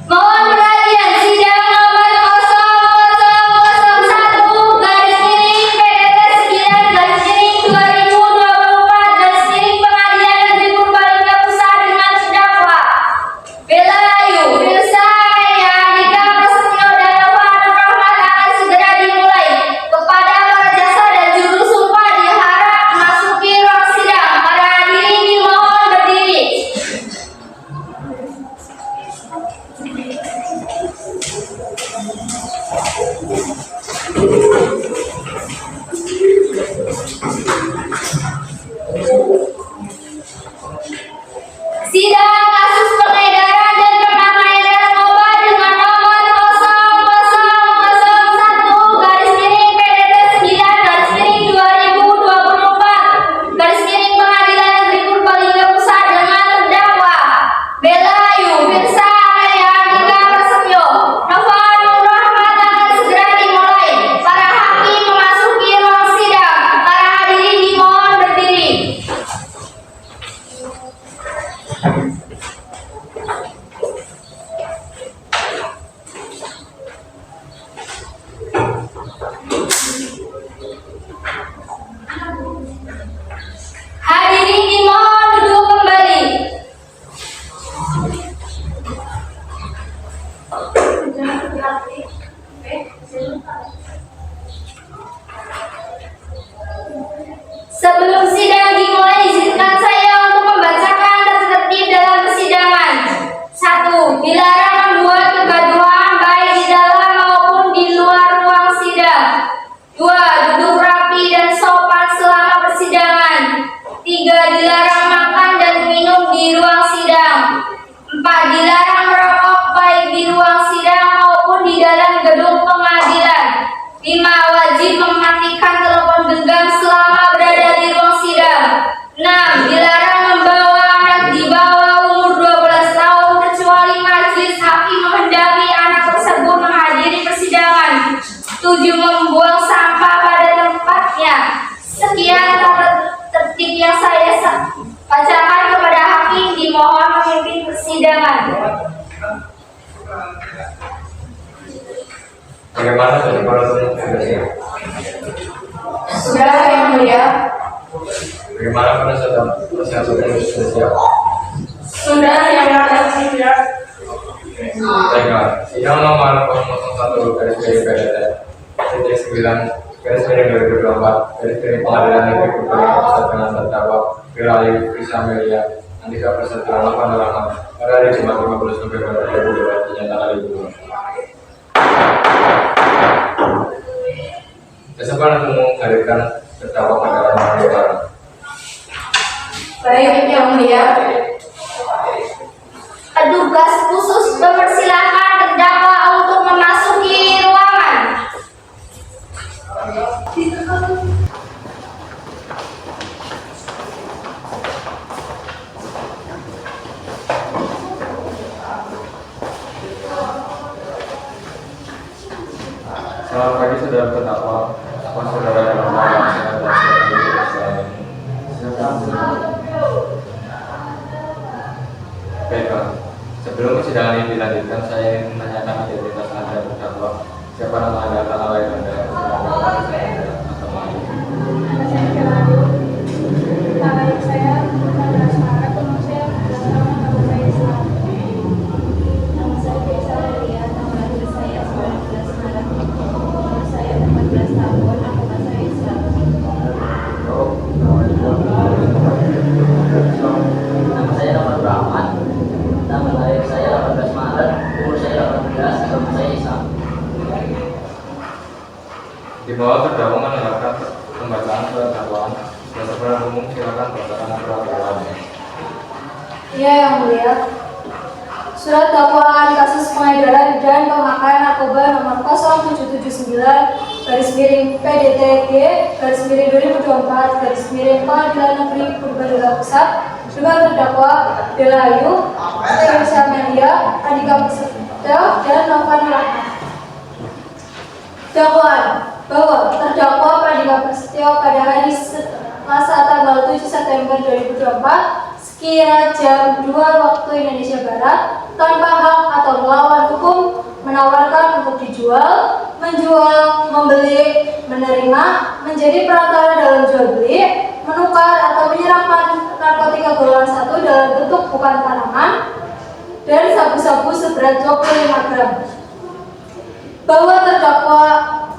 Mohon perhatian, sidang nomor 0001 garis miring PDT 9 garis miring 2024 garis miring Pengadilan Negeri Purbalingga Pusat dengan terdakwa Bella Ayu, Firsa Amelia, Andika Prasetyo, dan Nova Rahmat akan segera dimulai. Kepada para jaksa dan juru sumpah diharap memasuki ruang sidang. Para hadirin dimohon berdiri. Sidang kasus pengedaran dan pemakaian narkoba dengan nomor 0001 garis miring PDT 9 garis miring 2024 garis miring Pengadilan Negeri Purbalingga Pusat dengan terdakwa Bella Ayu, Firsa Amelia, Andika Prasetyo, Nova Rahmat akan segera dimulai. Para hakim memasuki ruang sidang. Para hadirin dimohon berdiri. Hadirin dimohon duduk kembali. Sebelum sidang dimulai, izinkan saya untuk membacakan tertib dalam persidangan. 1. Dilarang membuat kegaduhan baik di dalam maupun di luar ruang sidang. 2. Duduk rapi dan sopan selama persidangan. 3. Dilarang makan dan minum di ruang sidang. 4. Dilarang merokok baik di ruang sidang maupun di dalam gedung pengadilan. 5. Wajib mematikan telepon genggam selama berada di ruang sidang. 6. Dilarang membawa anak di bawah umur 12 tahun kecuali majelis hakim menghendaki anak tersebut menghadiri persidangan. 7. Membuang sampah pada tempatnya. Sekian tertib yang saya bacakan kepada hakim. Dimohon memimpin persidangan. Bagaimana dari para sudah siap? Sudah, Yang Mulia. Bagaimana pada sudah siap? Sudah, Yang Mulia. Baiklah, sidang nomor 001 garis miring PDT 9 garis miring 2024 garis miring Pengadilan Negeri Purbalingga Pusat dengan terdakwa Bella Ayu, Firsa Amelia, Andika Prasetyo, Nova Rahmat pada hari Jumat 15 November 2022 dinyatakan ditutup. Kesempatan untuk menghadirkan terdakwa pada hari sekarang. Baik, Yang Mulia. Petugas khusus mempersilahkan terdakwa untuk memasuki ruangan. Selamat pagi saudara terdakwa, saudara dalam melaksanakan Baiklah, sebelum persidangan ini dilanjutkan, saya ingin menanyakan identitas Anda terdakwa. Siapa nama Anda, tanah lahir Anda, di bawah terdakwa mendengarkan pembacaan surat dakwaan. Sebagai umum silakan bacakan surat dakwaan. Ya, Yang Mulia. Surat dakwaan kasus pengedaran dan pemakaian narkoba nomor 0779 garis miring PDTG garis miring 2024 garis miring Pengadilan Negeri Purbalingga Pusat dengan terdakwa Bella Ayu, Firsa Amelia, Andika Prasetyo, dan Nova Rahmat. Dakwaan bahwa terdakwa Andika Prasetyo pada hari Selasa tanggal 7 September 2024 sekira jam 2 waktu Indonesia Barat tanpa hak atau melawan hukum menawarkan untuk dijual, menjual, membeli, menerima, menjadi perantara dalam jual beli, menukar atau menyerahkan narkotika golongan 1 dalam bentuk bukan tanaman, dan sabu-sabu seberat 25 gram. Bahwa terdakwa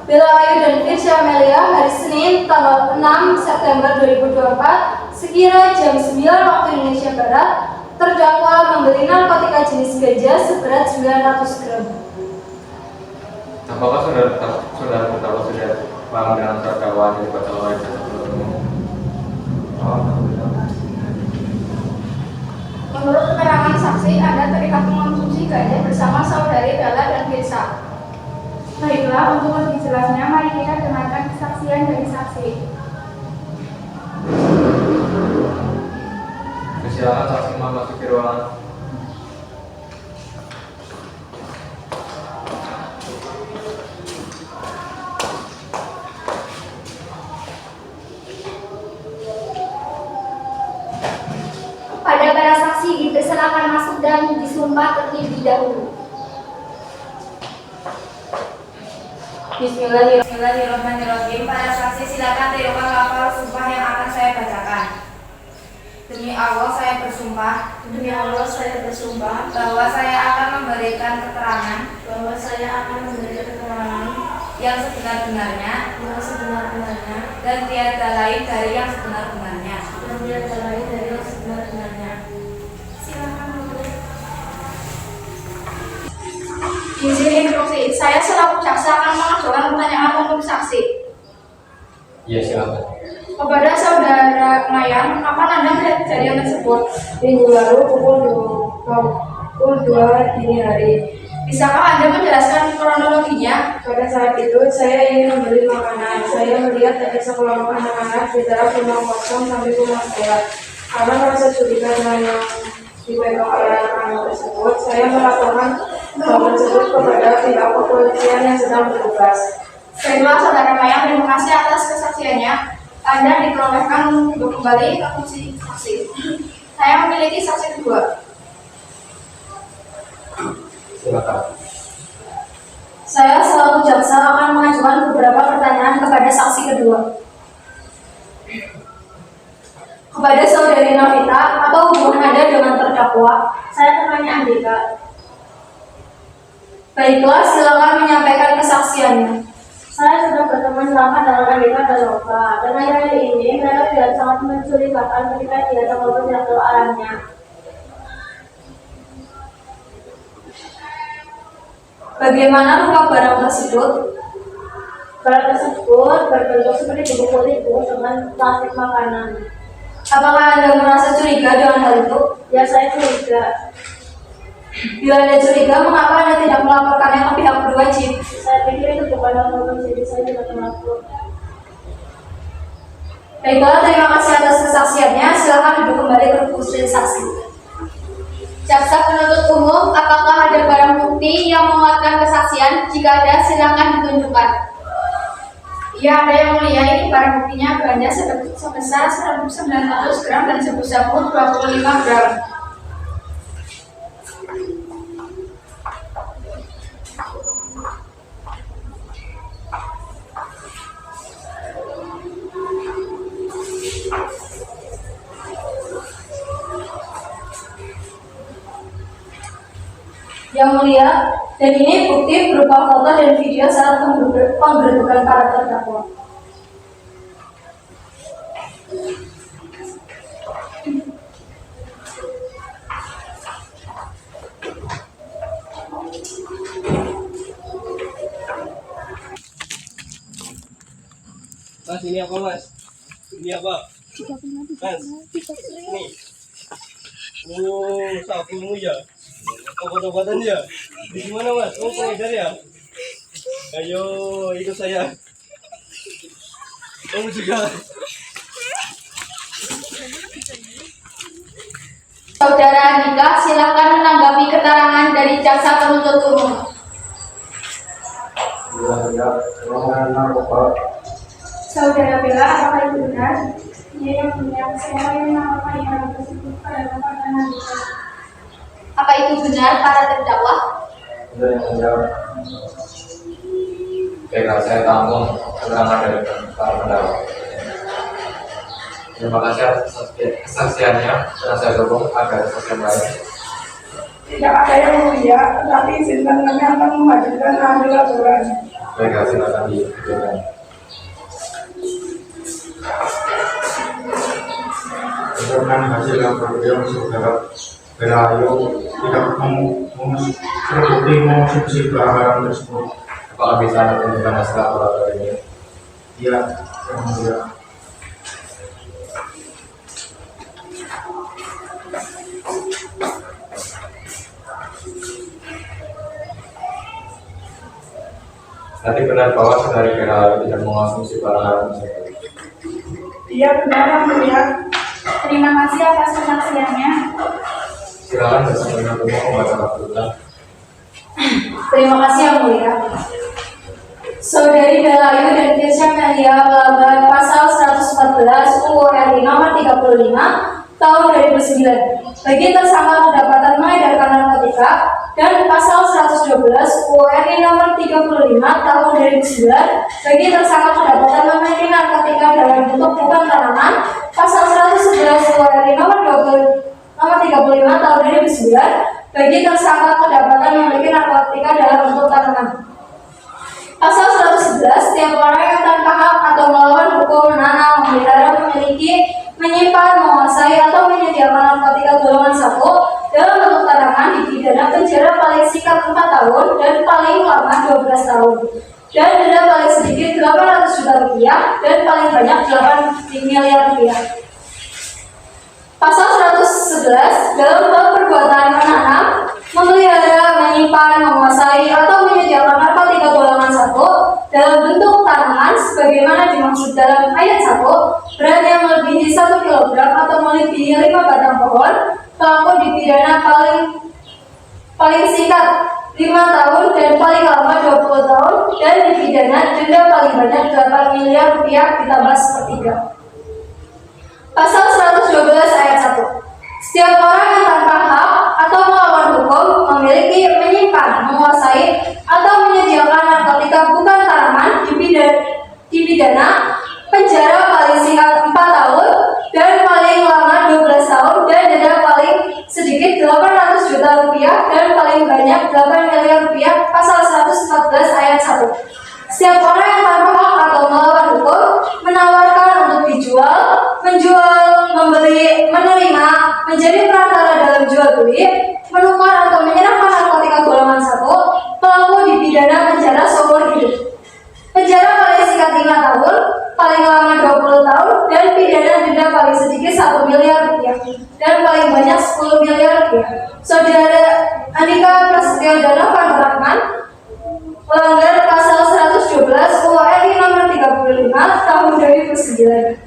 Bella Ayu dan Irsya Amelia hari Senin tanggal 6 September 2024 sekira jam 9 waktu Indonesia Barat terdakwa membeli narkotika jenis ganja seberat 900 gram. Apakah saudara terdakwa sudah paham dengan surat dakwaan yang dibaca oleh jaksa penuntut umum? Menurut keterangan saksi, Anda terikat mengonsumsi ganja bersama saudari Bella dan Firsa. Baiklah, untuk lebih jelasnya, mari kita dengarkan kesaksian dari saksi. Silakan saksi memasuki ruangan. Pada para saksi dipersilakan masuk dan disumpah terlebih dahulu. Bismillahirrahmanirrahim. Para saksi silakan terima lafal sumpah yang akan saya bacakan. Demi Allah saya bersumpah. Demi Allah saya bersumpah bahwa saya akan memberikan keterangan. Bahwa saya akan memberikan keterangan yang sebenar-benarnya. Yang sebenar-benarnya. Dan tiada lain dari yang sebenar-benarnya. Dan tiada lain dari yang sebenar-benarnya. Silakan duduk. Izin instruksi, saya selaku jaksa akan mengajukan pertanyaan untuk saksi. Iya, silakan. Kepada saudara Mayang, kapan Anda melihat kejadian tersebut? Minggu lalu pukul 2 dini hari. Bisakah Anda menjelaskan kronologinya? Pada saat itu saya ingin membeli makanan. Saya melihat ada sekelompok anak-anak di dalam rumah kosong sambil rumah saya. Karena merasa curiga dengan yang dipegang oleh anak-anak tersebut, saya melaporkan hal tersebut kepada pihak kepolisian yang sedang bertugas. Baiklah saudara Mayang, terima kasih atas kesaksiannya. Anda diperolehkan untuk kembali ke fungsi saksi. Saya memiliki saksi kedua. Silakan. Saya selaku jaksa akan mengajukan beberapa pertanyaan kepada saksi kedua. Kepada saudari Navita, apa hubungan Anda dengan terdakwa? Saya temannya Andika. Baiklah, silakan menyampaikan kesaksiannya. Saya sudah berteman lama dengan Andika dan Nova. Dan akhir-akhir ini mereka tidak sangat mencurigakan ketika dia terlalu jatuh alamnya. Bagaimana rupa barang tersebut? Barang tersebut berbentuk seperti buku-buku dengan plastik makanan. Apakah Anda merasa curiga dengan hal itu? Ya, saya curiga. Bila Anda curiga, mengapa Anda tidak melaporkannya ke pihak berwajib? Saya pikir itu bukan hal jadi saya tidak melapor. Baiklah, terima kasih atas kesaksiannya. Silakan duduk kembali ke kursi saksi. Jaksa penuntut umum, apakah ada barang bukti yang menguatkan kesaksian? Jika ada, silakan ditunjukkan. Ya, ada yang mulia. Ini barang buktinya ganja sebesar 900 gram dan sabu-sabu 25 gram. Yang mulia, dan ini bukti berupa foto dan video saat penggerbekan para terdakwa. Mas, ini apa mas? Ini apa? Mas, ini. Oh, sapumu ya? Obat-obatan ya? Di mana mas? Oh, pengedar ya? Ayo, ikut saya. Kamu juga. Saudara Andika, silakan menanggapi keterangan dari jaksa penuntut umum. Saudara Bella, apakah itu benar? Ya yang mulia, saya yang melakukan hal tersebut pada Bapak dan Ibu. Apa itu benar para terdakwa? Benar yang mulia. Baiklah, saya tampung keterangan dari para pendakwa. Terima kasih atas kesaksiannya dan saya dukung agar kesaksian lain. Tidak ada yang mulia, tetapi izinkan kami akan menghadirkan ahli laporan. Baiklah, silakan dihadirkan. Berdasarkan hasil laporan beliau, saudara Berayu tidak terbukti mengonsumsi barang tersebut. Apakah bisa Anda tunjukkan hasil laporan ini? Iya, yang mulia. Nanti benar bahwa saudari Berayu tidak mengonsumsi barang haram tersebut. Dia benar yang mulia. Terima kasih atas kesaksiannya. Silakan bersama umum membaca laporan. Terima kasih yang mulia. Saudari Belayu dan Tirsya Melia melanggar pasal 114 UU RI nomor 35 tahun 2009 bagi tersangka kedapatan mengedarkan narkotika dan pasal 112 UU RI nomor 35 tahun 2009 bagi tersangka kedapatan memiliki narkotika dalam bentuk bukan tanaman, pasal 111 UU RI nomor 35 tahun 2009 bagi tersangka kedapatan memiliki narkotika dalam bentuk tanaman. Pasal 111, setiap orang yang tanpa hak atau melawan hukum menanam, memelihara, memiliki, menyimpan, menguasai, atau menyediakan narkotika golongan 1 dalam bentuk tanaman dipidana penjara paling singkat 4 tahun dan paling lama 12 tahun dan denda paling sedikit 800 juta rupiah dan paling banyak 8 miliar rupiah. Pasal 111 dalam hal perbuatan menanam, memelihara, menyimpan, menguasai, atau menyediakan narkotika golongan 1 dalam bentuk tanaman sebagaimana dimaksud dalam ayat 1, berat yang melebihi 1 kg atau melebihi 5 batang pohon, pelaku dipidana paling singkat 5 tahun dan paling lama 20 tahun dan dipidana denda paling banyak 8 miliar rupiah ditambah sepertiga. Pasal 112 ayat 1. Setiap orang yang tanpa hak atau melawan hukum memiliki, menyimpan, menguasai, atau menyediakan narkotika bukan tanaman dipidana penjara paling singkat 4 tahun dan paling lama 12 tahun dan denda paling sedikit 800 juta rupiah dan paling banyak 8 miliar rupiah. Pasal 114 ayat 1. Setiap orang yang tanpa hak atau melawan hukum menawarkan untuk dijual, menjual, membeli, menerima, menjadi perantara dalam jual beli, menukar atau menyerahkan narkotika golongan 1, pelaku dipidana penjara seumur hidup. Penjara paling singkat 5 tahun, paling lama 20 tahun, dan pidana denda paling sedikit 1 miliar rupiah dan paling banyak 10 miliar rupiah. Saudara Andika Prasetyo dan Novan Rahman melanggar pasal 112 UU RI nomor 35 tahun 2009.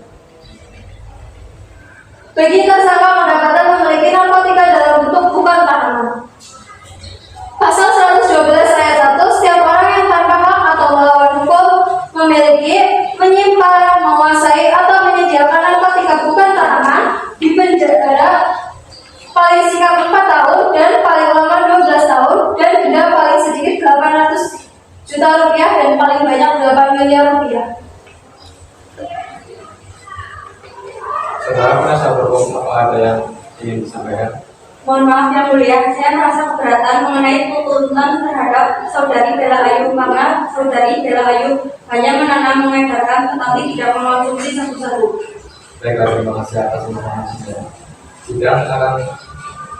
Bagi tersangka kedapatan memiliki narkotika dalam bentuk bukan tanaman. Pasal 112 ayat 1, setiap orang yang tanpa hak atau melawan hukum memiliki, menyimpan, menguasai, atau menyediakan narkotika bukan tanaman dipenjara paling singkat 4 tahun dan paling lama 12 tahun dan denda paling sedikit 800 juta rupiah dan paling banyak 8 miliar rupiah. Saudara penasihat hukum, apa ada yang ingin disampaikan? Mohon maaf yang mulia, saya merasa keberatan mengenai tuntutan terhadap saudari Bella Ayu karena saudari Bella Ayu hanya menanam, mengedarkan, tetapi tidak mengonsumsi satu-satu. Baiklah, terima kasih atas informasinya. Sidang akan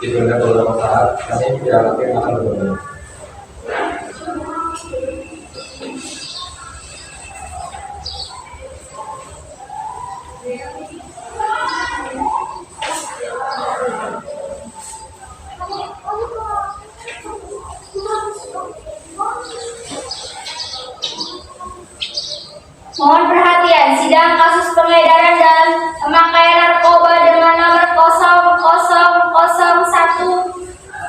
ditunda beberapa saat, kami tidak akan bertemu. Mohon perhatian, sidang kasus pengedaran dan pemakaian narkoba dengan nomor 0001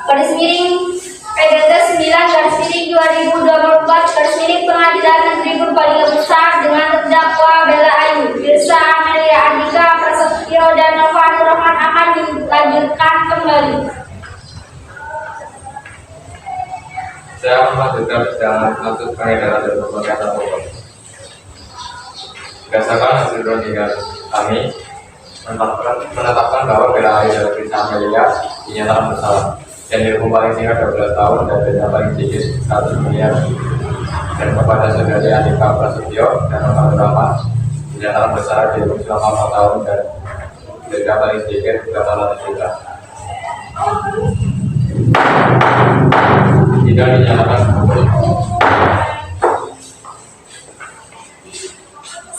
garis miring PDT 9 garis miring 2024 garis miring Pengadilan Negeri Purbalingga Besar dengan terdakwa Bella Ayu, Tirsya Melia Andika Prasetyo dilanjutkan kembali. Saya melanjutkan perjalanan untuk pengedaran dan berbagai narkoba. Berdasarkan hasil perundingan kami menetapkan bahwa Bella Ayu dan Risa Amelia dinyatakan bersalah dan dihukum paling singkat 12 tahun dan denda paling sedikit 100 miliar, dan kepada saudari Andika Prasetyo dan Novel Rahman dinyatakan bersalah dihukum selama 4 tahun dan denda paling sedikit 800 juta. Tidak dinyatakan bersalah.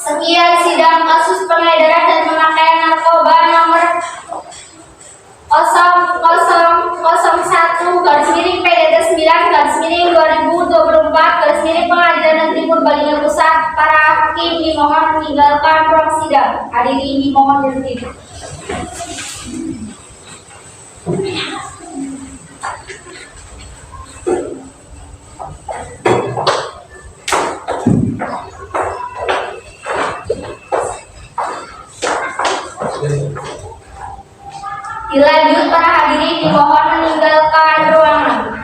Sekian sidang kasus pengedaran dan pemakaian narkoba nomor 0001/PDT 9/2024 Pengadilan Negeri Purbalingga Pusat. Para hakim dimohon meninggalkan ruang sidang. Hadirin dimohon berdiri. Dilanjut, para hadirin dimohon meninggalkan ruangan.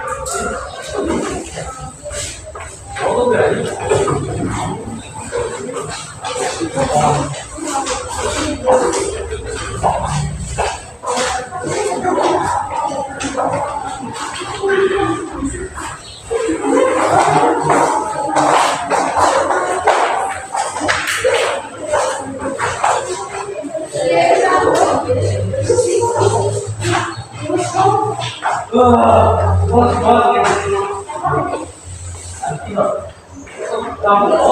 Bos.